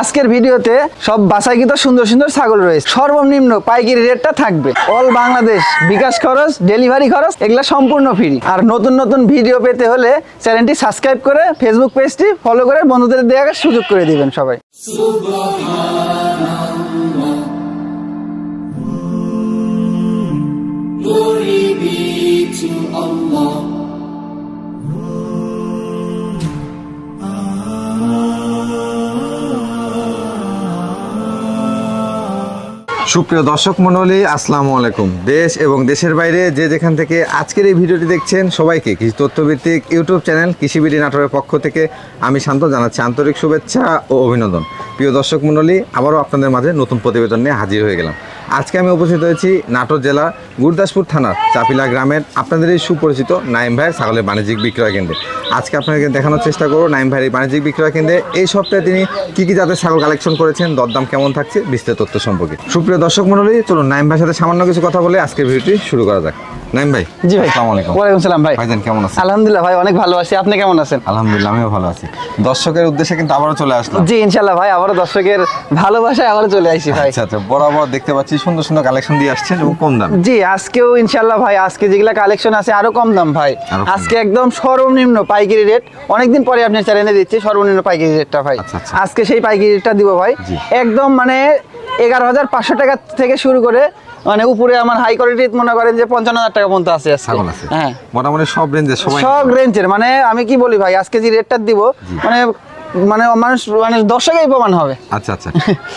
আজকের ভিডিওতে সব বাছাইকৃত সুন্দর সুন্দর ছাগল রয়েছে। সর্বনিম্ন পাইকারি রেটটা থাকবে। অল বাংলাদেশ বিকাশ খরচ, ডেলিভারি খরচ এগুলা সম্পূর্ণ ফ্রি। আর নতুন নতুন ভিডিও পেতে হলে চ্যানেলটি সাবস্ক্রাইব করে ফেসবুক পেজটি ফলো করে বন্ধুদের দেওয়ার সুযোগ করে দিবেন সবাই। Glory be to Allah. সুপ্রিয় দর্শক মণ্ডলী, আসসালামু আলাইকুম। দেশ এবং দেশের বাইরে যে যেখান থেকে আজকের এই ভিডিওটি দেখছেন সবাইকে কৃষি তথ্যভিত্তিক ইউটিউব চ্যানেল কৃষিবিডি নাটোরের পক্ষ থেকে আমি শান্ত জানাচ্ছি আন্তরিক শুভেচ্ছা ও অভিনন্দন। প্রিয় দর্শক মণ্ডলী, আবারও আপনাদের মাঝে নতুন প্রতিবেদন নিয়ে হাজির হয়ে গেলাম। আজকে আমি উপস্থিত হয়েছি নাটোর জেলা গুরদাসপুর থানার চাপিলা গ্রামের আপনাদের এই সুপরিচিত নাইম ভাইয়ের ছাগলের বাণিজ্যিক বিক্রয় কেন্দ্রে। আজকে আপনাকে দেখানোর চেষ্টা করব নাইম ভাইয়ের এই বাণিজ্যিক বিক্রয় কেন্দ্রে এই সপ্তাহে তিনি কী কী জাতের ছাগল কালেকশন করেছেন, দরদাম কেমন থাকছে, বিস্তারিত তথ্য সম্পর্কে। সুপ্রিয় দর্শক মণ্ডলী, চলুন নাইম ভাইয়ের সাথে সামান্য কিছু কথা বলে আজকের ভিডিওটি শুরু করা যাক। নাইম ভাই। জি ভাই। আসসালামু আলাইকুম। ওয়ালাইকুম সালাম ভাই। ভাইজান কেমন আছেন? আলহামদুলিল্লাহ ভাই, অনেক ভালো আছি। আপনি কেমন আছেন? আলহামদুলিল্লাহ আমিও ভালো আছি। দর্শকের উদ্দেশ্যে কিন্তু আবারও চলে আসলাম। জি ইনশাআল্লাহ ভাই, আবারও দর্শকের ভালোবাসায় আবারও চলে আসি ভাই। আচ্ছা আচ্ছা, বরাবর দেখতে পাচ্ছি সুন্দর সুন্দর কালেকশন দিয়ে আসছেন এবং কম দাম। জি আজকেও ইনশাআল্লাহ ভাই, আজকে যেগুলা কালেকশন আছে আরো কম দাম ভাই। আজকে একদম সর্বনিম্ন পাইকারি রেট। অনেকদিন পরে আপনার চ্যানেলে দিচ্ছি সর্বনিম্ন পাইকারি রেটটা ভাই। আজকে সেই পাইকারি রেটটা দিব ভাই। একদম মানে 11,500 টাকা থেকে শুরু করে মানে উপরে আমার হাই কোয়ালিটি মনে করেন যে 55,000 টাকা পর্যন্ত আছে আজকে। হ্যাঁ মোটামুটি সব রেঞ্জের সব রেঞ্জের। মানে আমি কি বলি ভাই, আজকে যে রেটটা দিব মানে মানে মানুষ মানে দর্শকেই প্রমাণ হবে। আচ্ছা আচ্ছা,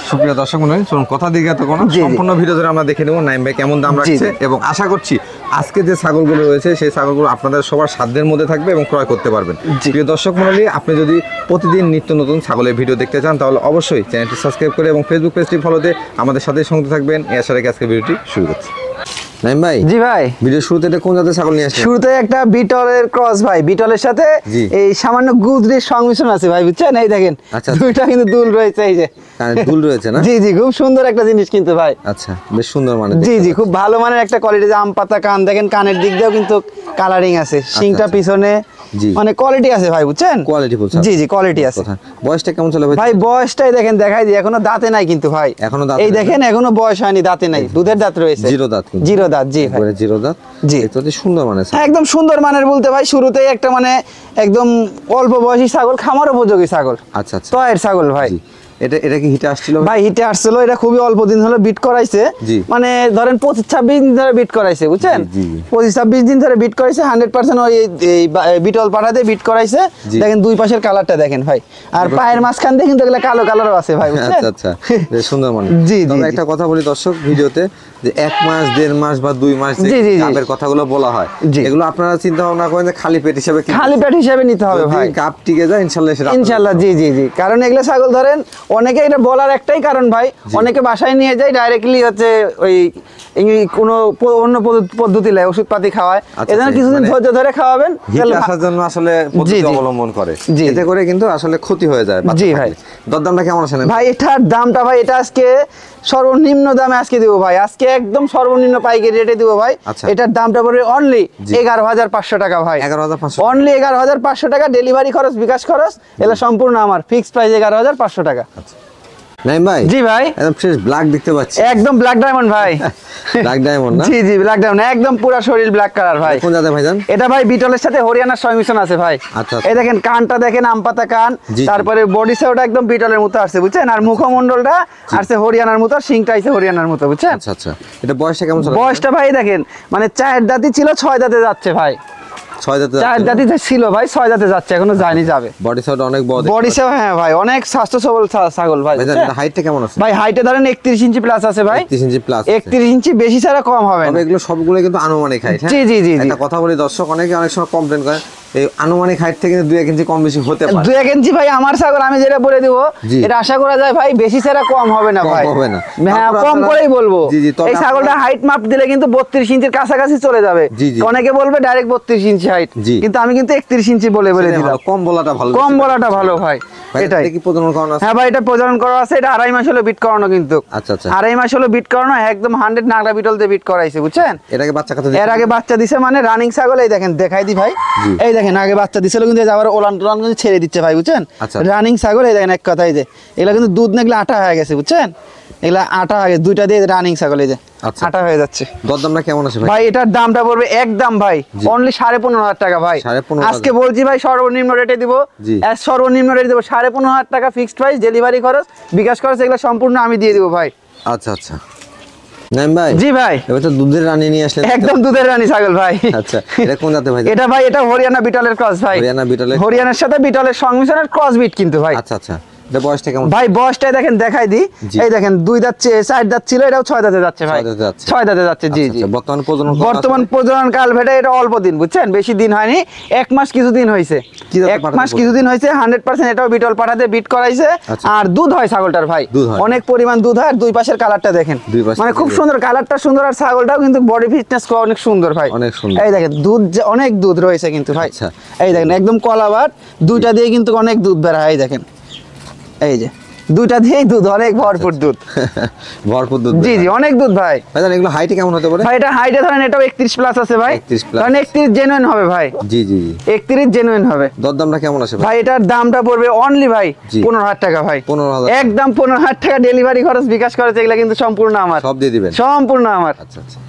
সুপ্রিয় দর্শক মণ্ডলী, চলুন কথা দিকে তো কোনো সম্পূর্ণ ভিডিও ধরে আমরা দেখে নেব নাইম ভাই কেমন দাম রাখছে এবং আশা করছি আজকে যে ছাগলগুলো রয়েছে সেই ছাগলগুলো আপনাদের সবার সাধ্যের মধ্যে থাকবে এবং ক্রয় করতে পারবেন। প্রিয় দর্শক মণ্ডলী, আপনি যদি প্রতিদিন নিত্য নতুন ছাগলের ভিডিও দেখতে চান তাহলে অবশ্যই চ্যানেলটি সাবস্ক্রাইব করে এবং ফেসবুক পেজটি ফলোতে আমাদের সাথে সঙ্গে থাকবেন। এই আশা রেখে আজকে ভিডিওটি শুরু করছি। নাইম ভাই। জি ভাই। ভিডিও শুরুতে এটা কোন জাতের ছাগল নিয়ে আসছেন? শুরুতে একটা বিটলের ক্রস ভাই। বিটলের সাথে এই সামান্য গুজরির সংমিশ্রণ আছে ভাই, বুঝছেন? এই দেখেন দুইটা কিন্তু দুল রয়েছে, এই যে দুল রয়েছে না? জি জি, খুব সুন্দর একটা জিনিস কিন্তু ভাই। আচ্ছা, বেশ সুন্দর মানে। জি জি, খুব ভালো মানের একটা কোয়ালিটি। আম পাতা কান দেখেন, কানের দিক দিয়েও কিন্তু কালারিং আছে, শিংটা পিছনে মানে কোয়ালিটি আছে ভাই, বুঝছেন? কোয়ালিটি বলছেন? জি জি, কোয়ালিটি আছে। বয়সটা কেমন চলে ভাই? ভাই বয়সটাই দেখেন, দেখাই দিই, এখনো দাঁতে নাই কিন্তু ভাই। এখনো দাঁত, এই দেখেন এখনো বয়স হয়নি, দাঁতে নাই, দুধের দাঁত রয়েছে। জিরো দাঁত। জিরো দাঁত, জি ভাই, জিরো দাঁত। জি, এটা তো সুন্দর মানের। হ্যাঁ একদম সুন্দর মানের বলতে ভাই শুরুতেই একটা মানে একদম অল্প বয়সী ছাগল, খামার উপযোগী ছাগল। আচ্ছা আচ্ছা, তয়ের ছাগল ভাই। এটা কি হিটে আসছিল ভাই? হিটে আসছিল, এটা খুবই অল্প দিন হলো বিট করাইছে। মানে ধরেন 25-26 দিন ধরে বিট করাইছে, বুঝছেন? 25-26 দিন ধরে বিট করাইছে। 100% ওই বিটল পাঠাতে বিট করাইছে। দেখেন দুই পাশের কালারটা দেখেন ভাই, আর পায়ের মাঝখান দিয়ে কিন্তু এগুলা কালো কালারও আছে ভাই, বুঝছেন? আচ্ছা আচ্ছা, বেশ সুন্দর মানে। জি জি, একটা কথা বলি দর্শক ভিডিওতে, যে 1 মাস 1.5 মাস বা 2 মাস যে গাবের কথাগুলো বলা হয়, এগুলো আপনারা চিন্তা ভাবনা করেন যে খালি পেট হিসেবে, খালি পেট হিসেবে নিতে হবে ভাই। গাব টিকে যায় ইনশাআল্লাহ, ইনশাআল্লাহ। জি জি জি, কারণ এগুলা ছাগল ধরেন অনেকে, এটা বলার একটাই কারণ ভাই, অনেকে বাসায় নিয়ে যায় ডাইরেক্টলি হচ্ছে ওই কোনো অন্য পদ্ধতি লাই ওষুধ পাতি খাওয়ায়। এজন্য কিছুদিন ধৈর্য ধরে খাওয়াবেন, আসার জন্য আসলে পদ্ধতি অবলম্বন করে, এতে করে কিন্তু আসলে ক্ষতি হয়ে যায়। জি ভাই, দরদামটা কেমন আছে ভাই? এটার দামটা ভাই, এটা আজকে সর্বনিম্ন দামে আজকে দিব ভাই। আজকে একদম সর্বনিম্ন পাইকারি রেটে দিব ভাই। এটার দামটা পড়বে অনলি 11,500 টাকা ভাই। 11,500, অনলি 11,500 টাকা। ডেলিভারি খরচ, বিকাশ খরচ এগুলো সম্পূর্ণ আমার। ফিক্সড প্রাইস 11,500 টাকা। নাইম ভাই। জি ভাই, একদম ফ্রেশ ব্ল্যাক দেখতে পাচ্ছি, একদম ব্ল্যাক ডায়মন্ড ভাই। ব্ল্যাক ডায়মন্ড না? জি জি, ব্ল্যাক ডায়মন্ড, একদম পুরো শরীর ব্ল্যাক কালার ভাই। কোন জাতের ভাইজান? এটা ভাই বিটলের সাথে হরিয়ানার সংমিশ্রণ আছে ভাই। আচ্ছা, এই দেখেন কানটা দেখেন, আম পাতা কান, তারপরে বডি সেওটা একদম বিটলের মতো আছে, বুঝছেন? আর মুখমণ্ডলটা আছে হরিয়ানার মতো, শিংটা আছে হরিয়ানার মতো, বুঝছেন? আচ্ছা আচ্ছা, এটা বয়সটা কেমন চলে? বয়সটা ভাই দেখেন মানে 4 দাঁতই ছিল, 6 দাঁতে যাচ্ছে ভাই। 6 দাঁতে ছিল ভাই, 6 দাঁতে যাচ্ছে, এখনো যায়নি, যাবে। বডি সেও অনেক বড়, বডি সেও হ্যাঁ ভাই, অনেক স্বাস্থ্য সবল ছাগল ভাই। হাইটটা কেমন আছে ভাই? হাইটে ধরেন 31 ইঞ্চি প্লাস আছে ভাই। 31 ইঞ্চি প্লাস, 31 ইঞ্চি, বেশি ছাড়া কম হবে না। এগুলো সবগুলো কিন্তু আনুমানিক হাইট। জি জি জি, একটা কথা বলি দর্শক, অনেকে অনেক সময় কমপ্লেইন করে এই আনুমানিক হাইট থেকে 2-1 ইঞ্চি কম বেশি হতে পারে। 2-1 ইঞ্চি ভাই আমার ছাগল, আমি যেটা বলে দিব এটা আশা করা যায় ভাই বেশি ছাড়া কম হবে না ভাই। হবে না, হ্যাঁ কম করেই বলবো। এই ছাগলটা হাইট মাপ দিলে কিন্তু 32 ইঞ্চির কাছাকাছি চলে যাবে। অনেকে বলবে ডাইরেক্ট 32 ইঞ্চি হাইট, কিন্তু আমি কিন্তু 31 ইঞ্চি বলে দিলাম। কম বলাটা ভালো, কম বলাটা ভালো ভাই। এটাই কি প্রজনন করানো আছে? হ্যাঁ ভাই, এটা প্রজনন করা আছে। এটা 2.5 মাস হলো বিট করানো কিন্তু। আচ্ছা আচ্ছা, 2.5 মাস হলো বিট করানো, একদম 100 নাগরা বিটল দিয়ে বিট করাইছে, বুঝছেন? এর আগে বাচ্চা কত? এর আগে বাচ্চা দিছে মানে রানিং ছাগল। এই দেখেন, দেখাই দি ভাই, এই দেখেন দেখেন আগে বাচ্চা দিছিল কিন্তু এই যে আবার ওলান টোলান কিন্তু ছেড়ে দিচ্ছে ভাই বুঝছেন, আচ্ছা। রানিং ছাগল। এই দেখেন এক কথাই যে এগুলা কিন্তু দুধ না এগুলা আটা হয়ে গেছে বুঝছেন, এগুলা আটা হয়ে গেছে, দুইটা দিয়ে রানিং ছাগল এই যে আচ্ছা। আটা হয়ে যাচ্ছে। দরদামটা কেমন আছে ভাই? ভাই এটার দামটা পড়বে একদম ভাই অনলি 15,500 টাকা ভাই। 15,500 আজকে বলছি ভাই সর্বনিম্ন রেটে দিব, জি। সর্বনিম্ন রেটে দিব 15,500 টাকা ফিক্সড প্রাইস, ডেলিভারি খরচ বিকাশ খরচ এগুলো সম্পূর্ণ আমি দিয়ে দিব ভাই। আচ্ছা আচ্ছা নাইম ভাই। জি ভাই এবার তো দুধের রানী নিয়ে আসলেন। একদম দুধের রানী ছাগল ভাই। আচ্ছা এটা কোন জাতের ভাই? এটা ভাই এটা হরিয়ানা বিটলের ক্রস ভাই। হরিয়ানা বিটলের, হরিয়ানার সাথে বিটলের সংমিশ্রণের ক্রস বিট কিন্তু ভাই। আচ্ছা আচ্ছা এটা বয়সটা কেমন ভাই বয়সটা দেখেন দেখাই দি, জি। এই দেখেন 2 দাঁত 4 দাঁত ছিল, এটাও 6 দাঁতে যাচ্ছে ভাই। 6 দাঁতে যাচ্ছে। 6 দাঁতে যাচ্ছে জি জি। আচ্ছা, বর্তমান প্রজনন বর্তমান প্রজনন কাল ভেটে এটা অল্প দিন বুঝছেন, বেশি দিন হয়নি, 1 মাস কিছুদিন হয়েছে। কি জাতের 1 পাঠা মাস বলবো? কিছুদিন হয়েছে, 100% এটাও বিটল পাঠাতে বিট করাইছে। আচ্ছা। আর দুধ হয় ছাগলটার ভাই, দুধ হয়। অনেক পরিমাণ দুধ হয়। আর দুই পাশের কালারটা দেখেন, দুই পাশে মানে খুব দেখেন। সুন্দর, কালারটা সুন্দর আর ছাগলটাও কিন্তু বডি ফিটনেস অনেক সুন্দর ভাই, অনেক সুন্দর। এই দেখেন দুধ অনেক দুধ রয়েছে কিন্তু ভাই। আচ্ছা। এই দেখেন একদম কলাবাট, দুইটা দিয়ে কিন্তু অনেক দুধ বের হয়। এই দেখেন এই যে দুইটা দিয়েই দুধ, অনেক ভরপুর দুধ। ভরপুর দুধ। জি জি অনেক দুধ ভাই। ভাইজান এগুলো হাইটে কেমন হতে পারে? ভাই এটা হাইটে ধরেন এটাও 31 প্লাস আছে ভাই, 31 plus। কারণ 31 জেনুইন হবে ভাই, জি জি জি। 31 জেনুইন হবে। দরদামটা কেমন আছে ভাই? ভাই এটার দামটা পড়বে অনলি ভাই জি। 15,000 টাকা ভাই। 15,000 একদম 15,000 টাকা, ডেলিভারি খরচ বিকাশ খরচ এগুলা কিন্তু সম্পূর্ণ আমার, সব দিয়ে দিবেন? সম্পূর্ণ আমার। আচ্ছা আচ্ছা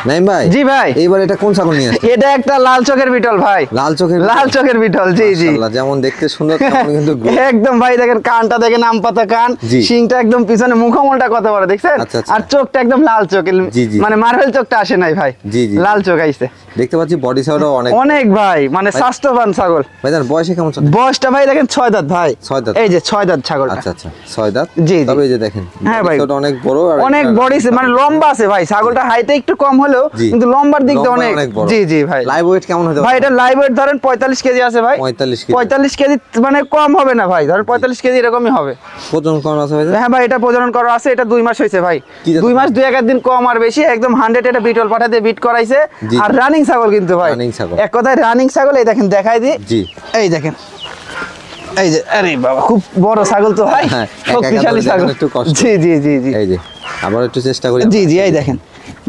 নাইম ভাই। জি ভাই। এইবার এটা কোন ছাগল নিয়ে আসছে? এটা একটা লাল চোখের বিটল ভাই। লাল চোখের বিটল? লাল চোখের বিটল জি জি। মাশাআল্লাহ, যেমন দেখতে সুন্দর তেমন কিন্তু একদম ভাই দেখেন কানটা দেখেন আম পাতা কান, জি। শিংটা একদম পিছনে, মুখমলটা কত বড় দেখছেন, আচ্ছা, আচ্ছা। আর চোখটা একদম লাল চোখ, জি, জি। মানে মার্বেল চোখটা আসে নাই ভাই, জি, জি। লাল চোখ আইছে। দেখতে পাচ্ছি বডি সাইডও অনেক অনেক ভাই, মানে স্বাস্থ্যবান ছাগল। ভাইজান বয়সে কেমন চলে? বয়সটা ভাই দেখেন 6 দাঁত ভাই। 6 দাঁত। এই যে 6 দাঁত ছাগলটা। আচ্ছা আচ্ছা 6 দাঁত। জি, জি। তবে এই যে দেখেন হ্যাঁ body ভাই। size টা অনেক বড় আর অনেক বডি মানে লম্বা আছে ভাই, ছাগলটা হাইটে একটু কম হলেও জি। কিন্তু লম্বার দিক দিয়ে লম্বা অনেক। বড়। জি জি ভাই। লাইভ ওয়েট কেমন হতে ভাই পারে? এটা লাইভ ওয়েট ধরেন 45 কেজি আছে ভাই। 45 কেজি। 45 কেজি মানে কম হবে না ভাই, ধরেন 45 কেজি এরকমই হবে। প্রজনন করানো আছে ভাইজান? হ্যাঁ ভাই এটা প্রজনন করা আছে, এটা 2 মাস হয়েছে ভাই। কি জাতের? 2 মাস 2-1 দিন কম আর বেশি, একদম 100 এটা বিটল পাঠাতে বিট করাইছে। জি। আর রানিং ছাগল কিন্তু ভাই, Running ছাগল। এক কথায় রানিং ছাগল। এই দেখেন দেখাই দি, জি। এই দেখেন এই যে, আরে বাবা খুব বড় ছাগল তো ভাই, হ্যাঁ, শক্তিশালী একা ছাগল। দেখানো একটু কষ্ট। জি জি জি জি এই যে আবার একটু চেষ্টা করি। জি জি। এই দেখেন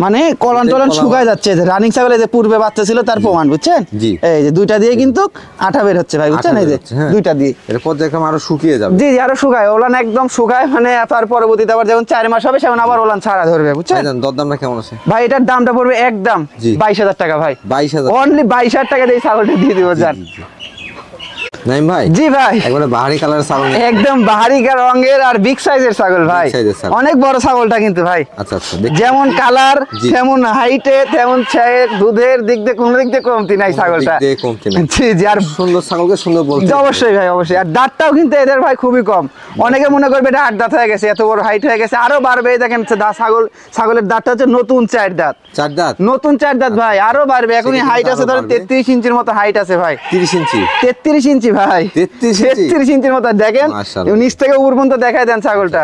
মানে কলান টলান কলা- শুকায় যাচ্ছে, যে রানিং ছাগল এই যে পূর্বে বাচ্চা ছিল তার প্রমাণ বুঝছেন। জি। এই যে দুইটা দিয়ে কিন্তু আঠা বের হচ্ছে ভাই বুঝছেন, আঠা এই বের যে হচ্ছে, হ্যাঁ। দুইটা দিয়ে। এর পর্যায়ক্রমে আরো শুকিয়ে যাবে। জি জি আরো শুকায়, ওলান একদম শুকায়, মানে তার পরবর্তীতে আবার যখন 4 মাস হবে সেখন আবার ওলান ছাড়া ধরবে বুঝছেন। ভাইজান দরদামটা কেমন আছে? ভাই এটার দামটা পড়বে একদম জি। 22,000 টাকা ভাই। 22,000। অনলি 22,000 টাকা দিয়ে এই ছাগলটা দিয়ে দিব জান। নাইম ভাই। জি ভাই একবারে বাহারি কালারের ছাগল। একদম বাহারিকা রঙের আর বিগ সাইজের ছাগল ভাই, size এর ছাগল। অনেক বড় ছাগলটা কিন্তু ভাই। আচ্ছা আচ্ছা দেখি। যেমন কালার জি। তেমন হাইটে তেমন দুধের দিক দিয়ে কোনো দিক দিয়ে কমতি নাই ছাগলটা। দিক দিয়ে কমতি নাই। জি জি। আর সুন্দর ছাগলকে সুন্দর বলতে। অবশ্যই ভাই অবশ্যই। আর দাঁতটাও কিন্তু এদের ভাই খুবই কম, অনেকে মনে করবে এটা 8 দাঁত হয়ে গেছে, এত বড় হাইট হয়ে গেছে, আরো বাড়বে। এই দেখেন ছাগলের দাঁতটা হচ্ছে নতুন 4 দাঁত, 4 দাঁত। নতুন 4 দাঁত ভাই, আরো বাড়বে। এখনই সেটা হাইট কিন্তু আছে আরো ধরেন বাড়বে। 33 ইঞ্চির মতো হাইট আছে ভাই। 30 ইঞ্চি। 33 ইঞ্চি ভাই, 33 ইঞ্চি? 33 ইঞ্চির মতো দেখেন, মাশাআল্লাহ। নিচ থেকে উপর পর্যন্ত দেখায় দেন ছাগলটা।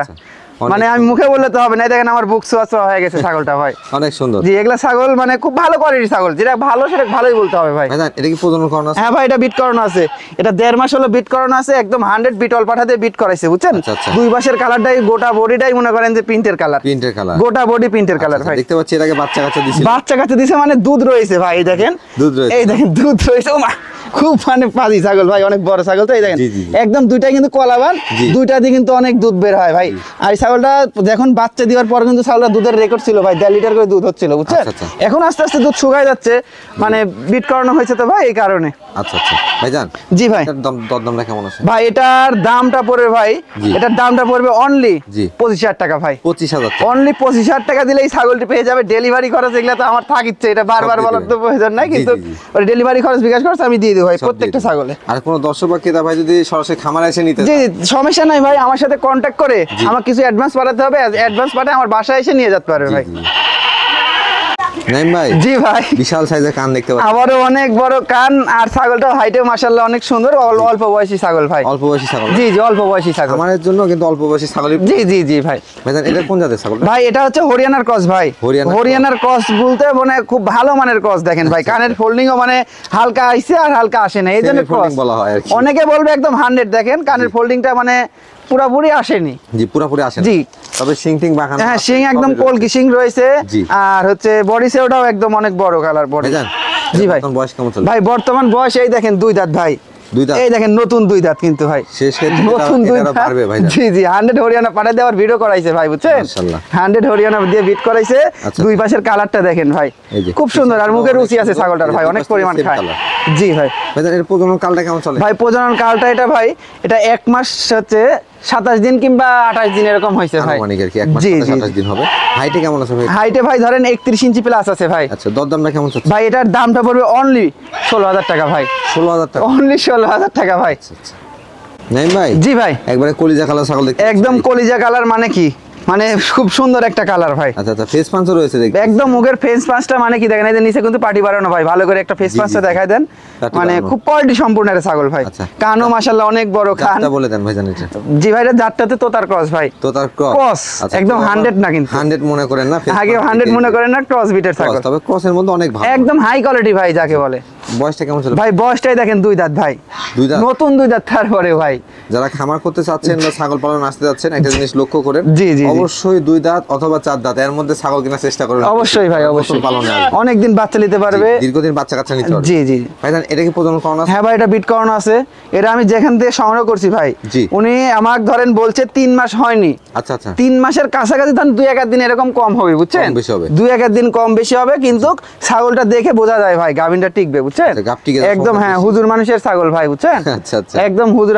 অনেক মানে আমি মুখে বললে তো হবে না, এই দেখেন আমার বুক সোয়া হয়ে গেছে ছাগলটা ভাই। অনেক সুন্দর। জি এগুলা ছাগল মানে খুব ভালো কোয়ালিটির ছাগল, যেটা ভালো সেটা ভালোই বলতে হবে ভাই। ভাইজান এটা কি প্রজনন করানো আছে? হ্যাঁ ভাই এটা বিট করানো আছে, এটা 1.5 মাস হলো বিট করানো আছে, একদম 100 বিটল পাঠাতে বিট করাইছে বুঝছেন। আচ্ছা, আচ্ছা। দুই পাশের কালারটাই, গোটা বডিটাই মনে করেন যে প্রিন্টের কালার, প্রিন্টের কালার। গোটা বডি প্রিন্টের কালার ভাই। দেখতে পাচ্ছি এর আগে বাচ্চা কাচ্চা দিছিল। বাচ্চা কাচ্চা দিছে মানে দুধ রয়েছে ভাই, এই দেখেন দুধ রয়েছে। এই দেখেন দুধ রয়েছে। ও মা খুব মানে পাজি ছাগল ভাই, অনেক বড় ছাগল তো। এই দেখেন জি, জি, জি। একদম দুইটাই কিন্তু কলাবান, জি। দুইটা দিয়ে কিন্তু অনেক দুধ বের হয় ভাই। আর এই ছাগলটা যখন বাচ্চা দেওয়ার পর কিন্তু ছাগলটা দুধের রেকর্ড ছিল ভাই, 1.5 লিটার করে দুধ হচ্ছিল বুঝছেন। আচ্ছা, আচ্ছা। এখন আস্তে আস্তে দুধ শুকায় যাচ্ছে, মানে বিট করানো হয়েছে তো ভাই এই কারণে। আচ্ছা আচ্ছা ভাইজান জি ভাই। এটার দরদামটা কেমন আছে? ভাই এটার দামটা পড়বে ভাই, জি। এটার দামটা পড়বে অনলি জি। 25,000 টাকা ভাই। 25,000 টাকা। অনলি 25,000 টাকা দিলেই ছাগলটি পেয়ে যাবে। ডেলিভারি খরচ এগুলা তো আমার থাকিচ্ছে, এটা বারবার দিয়ে বলার তো দিবেন। প্রয়োজন নাই, জি, কিন্তু জি, জি। ওই ডেলিভারি খরচ বিকাশ খরচ আমি দিয়ে দেবো ভাই সব দিয়ে প্রত্যেকটা দিবেন। ছাগলে। আর কোনো দর্শক বা ক্রেতা ভাই যদি সরাসরি খামারে এসে নিতে জি চায়? জি, সমস্যা নাই ভাই, আমার সাথে কন্ট্যাক্ট করে আমার কিছু অ্যাডভান্স পাঠাতে হবে, অ্যাডভান্স পাঠিয়ে আমার বাসায় এসে নিয়ে যেতে পারবে জি, ভাই। জি। নাইম ভাই জি ভাই বিশাল সাইজের কান দেখতে পাচ্ছি। আবারও অনেক বড় কান, আর ছাগলটা হাইটে মাশাআল্লাহ অনেক সুন্দর, অল্প বয়সী ছাগল ভাই। অল্প বয়সী ছাগল। জি জি অল্প বয়সী ছাগল। খামারের জন্য কিন্তু অল্প বয়সী ছাগলই। জি জি জি ভাই। ভাইজান এটা কোন জাতের ছাগল? ভাই এটা হচ্ছে হরিয়ানার ক্রস ভাই। হরিয়ানার ক্রস বলতে মানে খুব ভালো মানের ক্রস দেখেন ভাই, কানের ফোল্ডিংও মানে হালকা আইছে আর হালকা আসে না, এই জন্য Semi ক্রস folding বলা হয় আর কি। অনেকে বলবে একদম 100, দেখেন কানের ফোল্ডিংটা মানে পুরোপুরি আসেনি। জি পুরোপুরি আসে না। জি। তবে সিং টিং বাঁকানো। হ্যাঁ শিং একদম কলকি শিং রয়েছে, জি। আর হচ্ছে বডি সেওটাও একদম অনেক বড় কালার বডি। ভাইজান জি ভাই। বয়স কেমন চলে? ভাই বর্তমান বয়স এই দেখেন 2 দাঁত ভাই। 2 দাঁত? এই দেখেন নতুন 2 দাঁত কিন্তু ভাই। শেষ ক্ষেত্রে নতুন 2 দাঁত পারবে ভাই। জি জি 100 হরিয়ানা পাঠা দেওয়ার ভিডিও করাইছে ভাই বুঝছেন? মাশাআল্লাহ। 100 হরিয়ানা দিয়ে বিট করাইছে। দুই পাশের কালারটা দেখেন ভাই, খুব সুন্দর। আর মুখের রুচি আছে ছাগলটার ভাই, অনেক পরিমাণ খায়। জি ভাই। ভাই এর প্রজনন কালটা কেমন চলে? ভাই প্রজনন কালটা এটা ভাই, এটা 1 মাস হচ্ছে 27 দিন কিংবা 28 দিন এরকম হয়েছে ভাই। আনুমানিক আর কি 1 মাস 27 দিন হবে। হাইটে কেমন আছে ভাই? হাইটে ভাই ধরেন 31 ইঞ্চি প্লাস আছে ভাই। আচ্ছা, দরদামটা কেমন চলছে? ভাই এটার দামটা পড়বে অনলি 16,000 টাকা ভাই। 16,000 টাকা? অনলি 16,000 টাকা ভাই। নাইম ভাই। জি ভাই। একবারে কলিজা কালার ছাগল দেখতে। একদম কলিজা কালার মানে কি? মানে খুব সুন্দর একটা কালার ভাই। আচ্ছা আচ্ছা, ফেস পাঁচও রয়েছে দেখতে। একদম মুখের ফেস পাঁচটা মানে কি দেখেন, এই যে নিচে কিন্তু পাটি বাড়ানো ভাই, ভালো করে একটা ফেস পাঁচটা দেখায় দেন। মানে খুব কোয়ালিটি সম্পূর্ণ একটা ছাগল ভাই। কানও মাশাআল্লাহ অনেক বড় কান। জাতটা বলে দেন ভাই জানেন এটা? জি ভাই, এটা জাতটাতে তোতার ক্রস ভাই। তোতার ক্রস? ক্রস একদম 100 না কিন্তু। 100 মনে করেন না? আগে 100 মনে করেন না, ক্রস বিটের ছাগল। তবে ক্রসের মধ্যে অনেক ভালো। একদম হাই কোয়ালিটি ভাই যাকে বলে। বয়সটা কেমন চলে ভাই? বয়সটাই দেখেন 2 দাঁত ভাই। 2 দাঁত? নতুন 2 দাঁত তারপরে ভাই। যারা খামার করতে চাচ্ছেন বা ছাগল পালন আসতে যাচ্ছেন, একটা জিনিস লক্ষ্য করেন। জি জি। অবশ্যই 2 দাঁত অথবা 4 দাঁত এর মধ্যে ছাগল কেনার চেষ্টা করবেন। অবশ্যই ভাই, অবশ্যই। অনেক দিন বাচ্চা নিতে পারবে, দীর্ঘদিন বাচ্চা কাচ্চা নিতে পারবে। জি জি। ভাই জান এটা কি প্রজনন করানো আছে? হ্যাঁ ভাই, এটা বিট করানো আছে। এটা আমি যেখান থেকে সংগ্রহ করছি ভাই, উনি আমাকে ধরেন বলছে 3 মাস হয়নি। আচ্ছা আচ্ছা। 3 মাসের কাছাকাছি ধরেন 2-1 দিন এরকম কম হবে বুঝছেন? 2-1 দিন কম বেশি হবে, কিন্তু ছাগলটা দেখে বোঝা যায় ভাই গাভিনটা টিকবে বুঝছেন? একদম হ্যাঁ, হুজুর মানুষের ছাগল ভাই বুঝছেন? আচ্ছা আচ্ছা। একদম হুজুর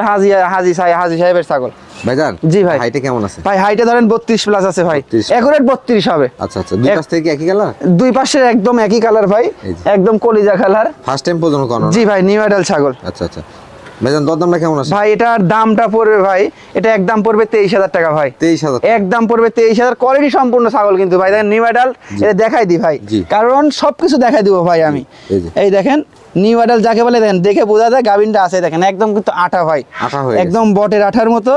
হাজি সাহেবের ছাগল। ভাইজান জি ভাই। হাইটে কেমন আছে? ভাই হাইটে ধরেন 32 প্লাস আছে ভাই। একুরেট 32 হবে। আচ্ছা আচ্ছা। দুই পাশ থেকে একই কালার? দুই পাশে একদম একই কালার ভাই, একদম কলিজা কালার। ফার্স্ট টাইম প্রজনন করানো? জি ভাই, নিউ অ্যাডাল্ট ছাগল। আচ্ছা আচ্ছা। ভাইজান দরদামটা কেমন আছে? ভাই এটার দামটা পড়বে ভাই, এটা একদম পড়বে 23,000 টাকা ভাই। 23,000? একদম পড়বে 23,000। কোয়ালিটি সম্পূর্ণ ছাগল কিন্তু ভাই, দেখেন নিউ অ্যাডাল্ট। এটা দেখাই দি ভাই, কারণ সবকিছু দেখাই দিব ভাই আমি। এই দেখেন নিউ অ্যাডাল্ট যাকে বলে, দেখেন দেখে বোঝা যায় গাভিনটা আছে। দেখেন একদম কিন্তু আঠা ভাই, একদম বটের আঠার মতো,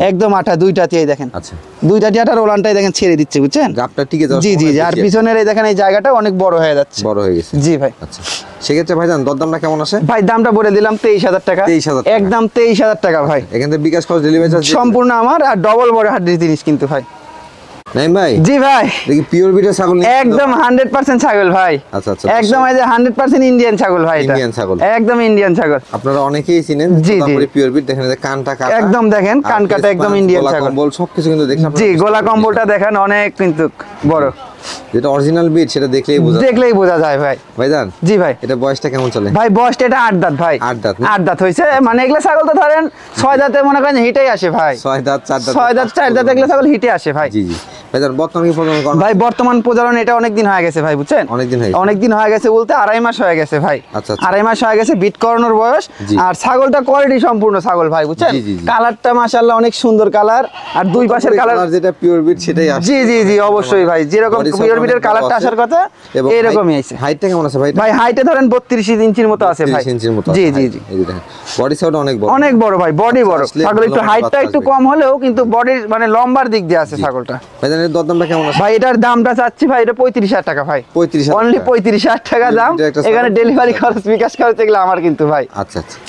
একদম আঠা দুইটাতেই দেখেন। আচ্ছা, দুইটাতে আঠার ওলানটাই দেখেন ছেড়ে দিচ্ছে বুঝছেন? গাবটা টিকে যাচ্ছে। জি জি। আর পিছনের এই দেখেন এই জায়গাটা অনেক বড় হয়ে যাচ্ছে, বড় হয়ে গেছে। জি ভাই। আচ্ছা, সেক্ষেত্রে ভাইজান দরদামটা কেমন আছে? ভাই দামটা বলে দিলাম 23,000 টাকা। 23,000? একদম 23,000 টাকা ভাই। এখান থেকে বিকাশ খরচ ডেলিভারি চার্জ সম্পূর্ণ আমার, আর ডবল বড় হাড্ডির জিনিস কিন্তু ভাই। নাইম ভাই। জি ভাই। দেখি পিওর বিটের ছাগল একদম 100% ছাগল ভাই। আচ্ছা আচ্ছা। একদম এই যে 100% ইন্ডিয়ান ছাগল ভাই। এটা ইন্ডিয়ান ছাগল, একদম ইন্ডিয়ান ছাগল। আপনারা অনেকেই চিনেন। জি জি। পিওর বিট দেখেন, এই কানটা কাটা, একদম দেখেন কান কাটা, একদম ইন্ডিয়ান ছাগল। কম্বল সবকিছু কিন্তু দেখেন। জি, গলা কম্বলটা দেখেন অনেক কিন্তু বড়। যেটা অরিজিনাল বিট সেটা দেখলেই বোঝা যায় ভাই। ভাইজান। জি ভাই। এটা বয়সটা কেমন চলে? ভাই বয়সটা এটা 8 দাঁত ভাই। 8 দাঁত? 8 দাঁত হইছে। মানে এগুলা ছাগল তো ধরেন 6 দাঁতে মনে করেন হিটেই আসে ভাই। 6 দাঁত 4 দাঁত, 6 দাঁত 4 দাঁত এগুলা ছাগল হিটে আসে ভাই। জি জি। ভাইজান বর্তমান কি প্রজনন করেন? ভাই বর্তমান প্রজনন এটা অনেক দিন হয়ে গেছে ভাই বুঝছেন? অনেক দিন হয়ে গেছে বলতে 2.5 মাস হয়ে গেছে ভাই। আচ্ছা, 2.5 মাস হয়ে গেছে বিট করানোর বয়স। আর ছাগলটা কোয়ালিটি সম্পূর্ণ ছাগল ভাই বুঝছেন? কালারটা মাশাআল্লাহ অনেক সুন্দর কালার, আর দুই পাশের কালার যেটা পিওর বিট সেটাই আসে। জি জি জি, অবশ্যই ভাই, যেরকম পিওর বিটের কালারটা আসার কথা এরকমই আছে। হাইটটা কেমন আছে ভাই? ভাই হাইটে ধরেন 32 ইঞ্চির মতো আছে ভাই। 32 ইঞ্চির মতো। জি জি জি। এই দেখেন বডি সাইড অনেক বড়, অনেক বড় ভাই, বডি বড়। ছাগল একটু হাইটটা একটু কম হলেও কিন্তু বডির মানে লম্বার দিক দিয়ে আছে ছাগলটা। ভাইজান এর দরদামটা কেমন আছে? ভাই এটার দামটা চাচ্ছি ভাই, এটা 35,000 টাকা ভাই। 35,000? অনলি 35,000 টাকা দাম। এখানে ডেলিভারি খরচ বিকাশ খরচ এগুলো আমার কিন্তু ভাই। আচ্ছা আচ্ছা।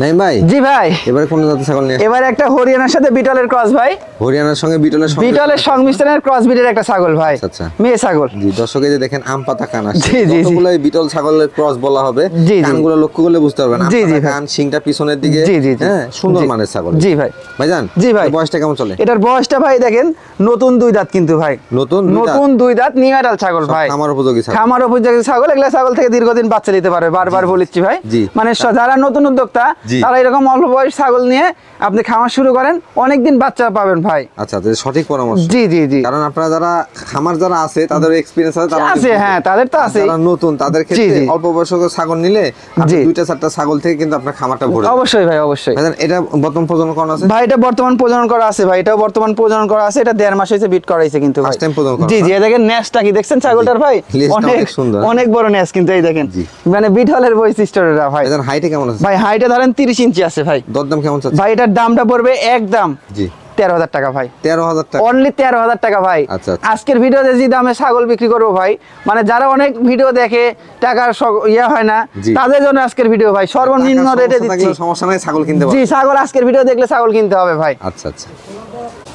নাইম ভাই। জি ভাই। এবারে কোন জাতের ছাগল নিয়ে? এবারে একটা হরিয়ানার সাথে বিটলের ক্রস ভাই। হরিয়ানার সঙ্গে বিটলের সংমিশ্রণের ক্রস বিটের একটা ছাগল ভাই। আচ্ছা, মেয়ে ছাগল। জি, দর্শক এই যে দেখেন আম পাতা কান আছে। জি জি। কতগুলো বিটল ছাগলের ক্রস বলা হবে, কানগুলো লক্ষ্য করলে বুঝতে পারবেন। জি জি। কান শিংটা পিছনের দিকে। জি জি। হ্যাঁ, সুন্দর মানের ছাগল। জি ভাই। ভাইজান। জি ভাই। বয়সটা কেমন চলে? এটার বয়সটা ভাই দেখেন নতুন 2 দাঁত কিন্তু ভাই। নতুন 2 দাঁত নিউ অ্যাডাল্ট ছাগল ভাই। খামার উপযোগী ছাগল। খামার উপযোগী ছাগল। এগুলা ছাগল থেকে দীর্ঘদিন বাচ্চা নিতে পারবে, বারবার বলেছি ভাই। মানে যারা নতুন উদ্যোক্তা তারা এরকম অল্প বয়স ছাগল নিয়ে আপনি খামার শুরু করেন, অনেকদিন বাচ্চা পাবেন ভাই। আচ্ছা, সঠিক পরামর্শ। জি জি জি। কারণ আপনারা যারা খামার যারা আছে তাদের এক্সপেরিয়েন্স আছে, হ্যাঁ তাদের তো আছে। যারা নতুন তাদের ক্ষেত্রে অল্প বয়স্ক ছাগল নিলে আপনি 2-4টা ছাগল থেকে কিন্তু আপনার খামারটা ভরে। অবশ্যই ভাই, অবশ্যই। এটা বর্তমান প্রজনন করা আছে ভাই? এটা বর্তমান প্রজনন করা আছে ভাই। এটাও বর্তমান প্রজনন করা আছে। এটা 1.5 মাস হইছে বিট করাইছে কিন্তু ভাই। ফার্স্ট টাইম প্রজনন করা। জি জি। দেখেন নেসটা কি দেখছেন ছাগলটার ভাই? অনেক সুন্দর, অনেক বড় নেস কিন্তু। এই দেখেন মানে বিটলের বৈশিষ্ট্যটা ভাই। এটা হাইটে কেমন আছে ভাই? হাইটে ধরেন 30 ইঞ্চি আছে ভাই। দরদাম কেমন চাচ্ছেন ভাই? এটার দামটা পড়বে একদম 13,000 টাকা ভাই। 13,000 টাকা? অনলি 13,000 টাকা ভাই। আচ্ছা, আজকের ভিডিওতে যে দামে ছাগল বিক্রি করবো ভাই, মানে যারা অনেক ভিডিও দেখে টাকার ইয়া হয় না, তাদের জন্য আজকের ভিডিও ভাই। সর্বনিম্ন রেটে দিচ্ছি। সমস্যা নাই, ছাগল কিনতে পারবে। জি, ছাগল আজকের ভিডিও দেখলে ছাগল কিনতে হবে ভাই। আচ্ছা আচ্ছা।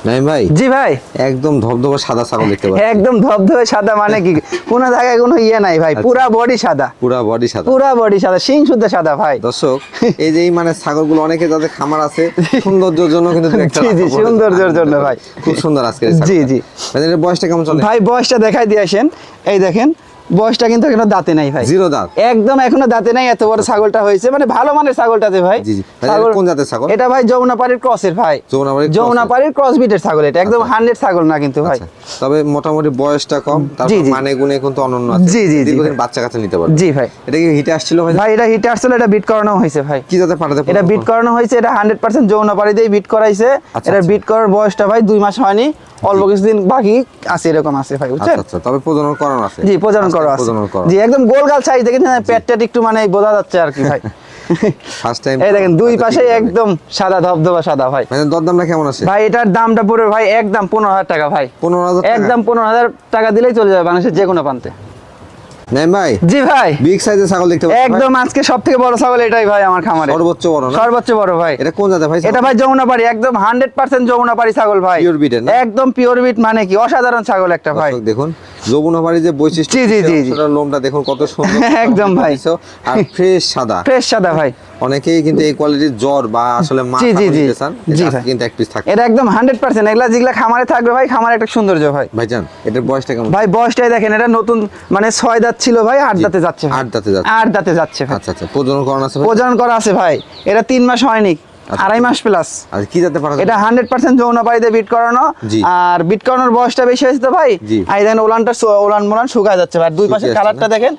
নাইম ভাই, জি ভাই, একদম ধবধবে সাদা ছাগল দেখতে পাচ্ছি। একদম ধবধবে সাদা, মানে কি কোনো জায়গায় কোনো ইয়ে নাই ভাই, পুরা বডি সাদা, পুরা বডি সাদা, পুরা বডি সাদা, শিং শুদ্ধ সাদা ভাই। দর্শক এই যে এই মানে ছাগলগুলো অনেকে যাদের খামার আছে সৌন্দর্যের জন্য কিন্তু একটা জি জি, সৌন্দর্যের জন্য ভাই, খুব সুন্দর আজকে। জি জি ভাই এর বয়সটা কেমন চলে? ভাই বয়সটা দেখাই দিয়ে আসেন, এই দেখেন বয়সটা কিন্তু এখনো দাঁতে নাই ভাই, জিরো দাঁত, একদম এখনো দাঁতে নাই, এত বড় ছাগলটা হয়েছে, মানে ভালো মানের ছাগলটাতে ভাই। জি জি, ছাগল কোন জাতের ছাগল? এটা ভাই যমুনাপাড়ির ক্রসের ভাই, যমুনাপাড়ির ক্রস বিটের ছাগল, এটা একদম 100 ছাগল না কিন্তু ভাই। তবে মোটামুটি বয়সটা কম, তারপর মানে গুণে কিন্তু অনন্য আছে। জি জি জি, দীর্ঘদিন বাচ্চা কাচ্চা নিতে পারবে। জি ভাই। এটা কি হিটে আসছিল ভাই? ভাই এটা হিটে আসছিল, এটা বিট করানো হয়েছে ভাই। কি জাতের পাঠাতে? এটা বিট করানো হয়েছে, এটা 100% যমুনাপাড়ি দিয়ে বিট করাইছে। এটা বিট করার বয়সটা ভাই 2 মাস হয়নি, অল্প কিছুদিন বাকি আছে, এরকম আছে ভাই, বুঝছেন? আচ্ছা, তবে প্রজনন করানো আছে। জি, প্রজনন করা আছে, জি, একদম গোলগাল সাইজ, দেখেন পেটটা একটু মানে বোঝা যাচ্ছে আর কি ভাই। ফার্স্ট টাইম এই দেখেন দুই পাশে একদম সাদা ধবধবা সাদা ভাই। মানে দরদামটা কেমন আছে ভাই? এটার দামটা পড়বে ভাই একদম 15,000 টাকা ভাই। 15,000 একদম 15,000 টাকা দিলেই চলে যাবে বাংলাদেশের যে কোনো প্রান্তে। নাইম ভাই, জি ভাই, বিগ সাইজের ছাগল দেখতে পাচ্ছি একদম আজকে সবথেকে বড় ছাগল এটাই ভাই আমার খামারে, সর্বোচ্চ বড় না? সর্বোচ্চ বড় ভাই। এটা কোন জাতের ভাই? এটা ভাই যমুনাপাড়ি, একদম 100% যমুনাপাড়ি ছাগল ভাই, পিওর বিটের না? একদম পিওর বিট, মানে কি অসাধারণ ছাগল একটা ভাই। দেখুন যমুনাপাড়ি যে বৈশিষ্ট্য, জি জি জি, সেটার লোমটা দেখুন কত সুন্দর, একদম ভাই, আর ফ্রেশ সাদা, ফ্রেশ সাদা ভাই। অনেকেই কিন্তু এই কোয়ালিটির জ্বর বা আসলে জি জি জি জি ভাই, কিন্তু এক পিস থাকে। এটা একদম 100%, এগুলা যেগুলা খামারে থাকবে ভাই, খামারে একটা সৌন্দর্য ভাই। ভাইজান এটার বয়সটা কেমন? ভাই বয়সটাই দেখেন, এটা নতুন মানে 6 দাঁত ছিল ভাই, 8 দাঁতে যাচ্ছে, 8 দাঁতে যাচ্ছে, 8 দাঁতে যাচ্ছে ভাই। আচ্ছা আচ্ছা, প্রজনন করানো আছে? প্রজনন করা আছে ভাই, এটা 3 মাস হয়নি, 2.5 মাস প্লাস। আচ্ছা, কি জাতে পারা? এটা 100% যমুনাপাড়িতে বিট করানো, আর বিট করানোর বয়সটা বেশি হয়েছে তো ভাই, আর দেখেন ওলান মোলান শুকায় যাচ্ছে ভাই, দুই পাশে কালারটা দেখেন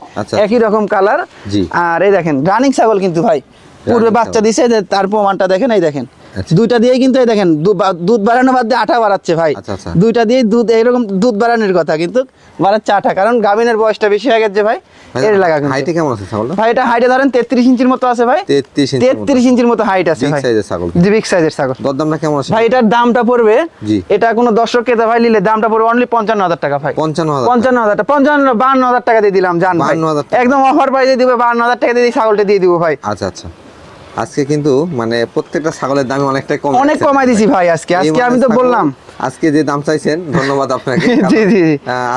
একই রকম কালার। আর এই দেখেন রানিং ছাগল কিন্তু ভাই, পূর্বে বাচ্চা দিছে, তার প্রমাণটা দেখেন, এই দেখেন দুইটা দিয়ে কিন্তু, এই দেখেন দুধ বাড়ানো বাদ দিয়ে আঠা বাড়াচ্ছে ভাই, দুইটা দিয়ে দুধ, এরকম দুধ বাড়ানোর কথা কিন্তু বাড়াচ্ছে আঠা, কারণ গাভিনের বয়সটা বেশি হয়ে গেছে ভাই, এর লাগা। হাইটে কেমন আছে ছাগলটা? ভাই এটা হাইটে ধরেন 33 ইঞ্চির মতো আছে ভাই, 33 ইঞ্চির মতো হাইট আছে ভাই, বিগ সাইজের ছাগল, জি বিগ সাইজের ছাগল। দরদামটা কেমন আছে ভাই? এটার দামটা পড়বে, এটা কোনো দর্শক ক্রেতা ভাই নিলে দামটা পড়বে অনলি 55,000 টাকা ভাই। 55,000 টাকা, 52,000 টাকা দিয়ে দিলাম, জান ভাই, একদম অফার প্রাইসে দিব, 52,000 টাকা দিয়ে ছাগলটা দিয়ে দিব ভাই। আচ্ছা আচ্ছা, আজকে কিন্তু মানে প্রত্যেকটা ছাগলের দাম অনেকটাই কম, অনেক কমাই দিছি ভাই আজকে আমি তো বললাম আজকে যে দাম চাইছেন, ধন্যবাদ আপনাকে। জি জি,